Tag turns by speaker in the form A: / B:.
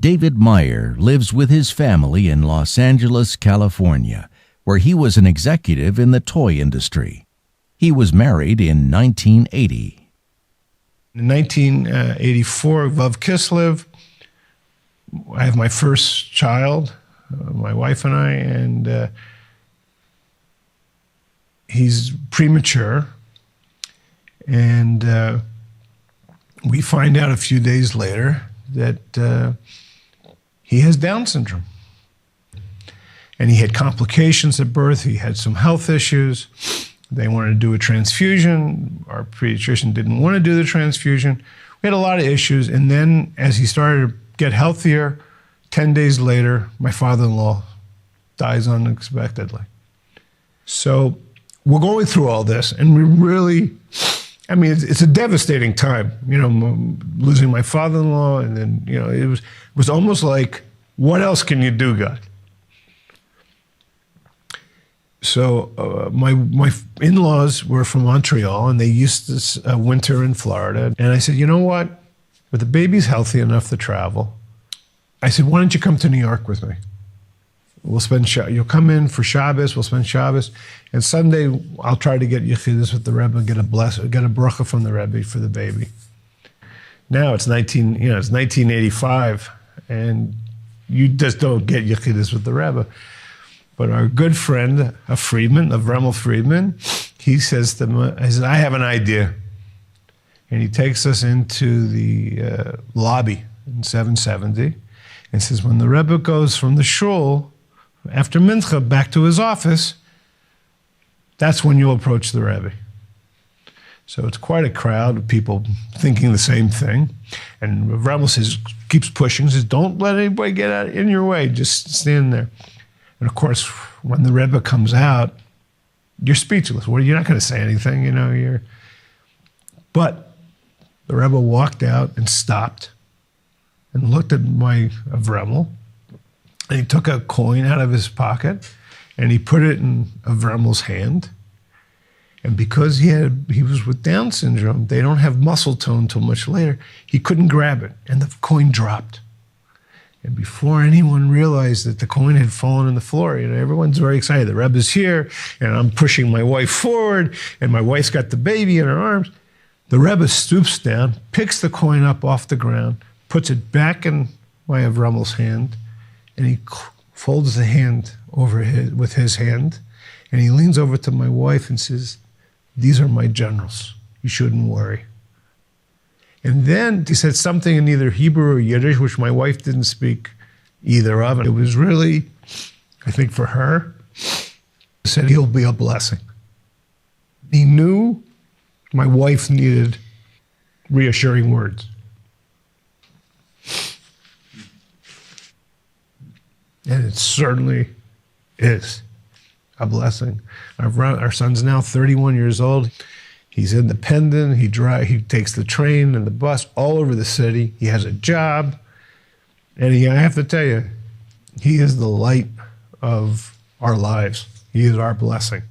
A: David Meyer lives with his family in Los Angeles, California, where he was an executive in the toy industry. He was married in 1980.
B: In 1984, Vav Kislev, I have my first child, my wife and I, and he's premature. And we find out a few days later that he has Down syndrome. And he had complications at birth. He had some health issues. They wanted to do a transfusion. Our pediatrician didn't want to do the transfusion. We had a lot of issues. And then as he started to get healthier, 10 days later, my father-in-law dies unexpectedly. So we're going through all this, and we really, I mean, it's a devastating time, you know, losing my father-in-law, and then, you know, it was almost like, what else can you do, God? So my in-laws were from Montreal, and they used to winter in Florida. And I said, you know what? If the baby's healthy enough to travel, I said, why don't you come to New York with me? We'll spend, you'll come in for Shabbos, we'll spend Shabbos, and Sunday I'll try to get Yechidus with the Rebbe, get a bracha from the Rebbe for the baby. Now it's 1985, and you just don't get Yechidus with the Rebbe. But our good friend, Avremel Friedman, he says to me, I have an idea. And he takes us into the lobby in 770 and says, when the Rebbe goes from the shul after Mincha back to his office, that's when you approach the Rebbe. So it's quite a crowd of people thinking the same thing. And Avremel says, keeps pushing, says, don't let anybody get out in your way, just stand there. And of course, when the Rebbe comes out, you're speechless. Well, you're not going to say anything, you know. But the Rebbe walked out and stopped and looked at my Avremel, and he took a coin out of his pocket and he put it in Avremel's hand. And because he was with Down syndrome, they don't have muscle tone till much later. He couldn't grab it, and the coin dropped. And before anyone realized that the coin had fallen on the floor, you know, everyone's very excited. The Rebbe's here, and I'm pushing my wife forward, and my wife's got the baby in her arms. The Rebbe stoops down, picks the coin up off the ground, puts it back in my Avremel's hand, and he folds the hand over with his hand, and he leans over to my wife and says, these are my generals. You shouldn't worry. And then he said something in either Hebrew or Yiddish, which my wife didn't speak either of. And it was really, I think for her, he said, he'll be a blessing. He knew my wife needed reassuring words. And it certainly is a blessing. Our son's now 31 years old. He's independent. He takes the train and the bus all over the city. He has a job. And I have to tell you, he is the light of our lives. He is our blessing.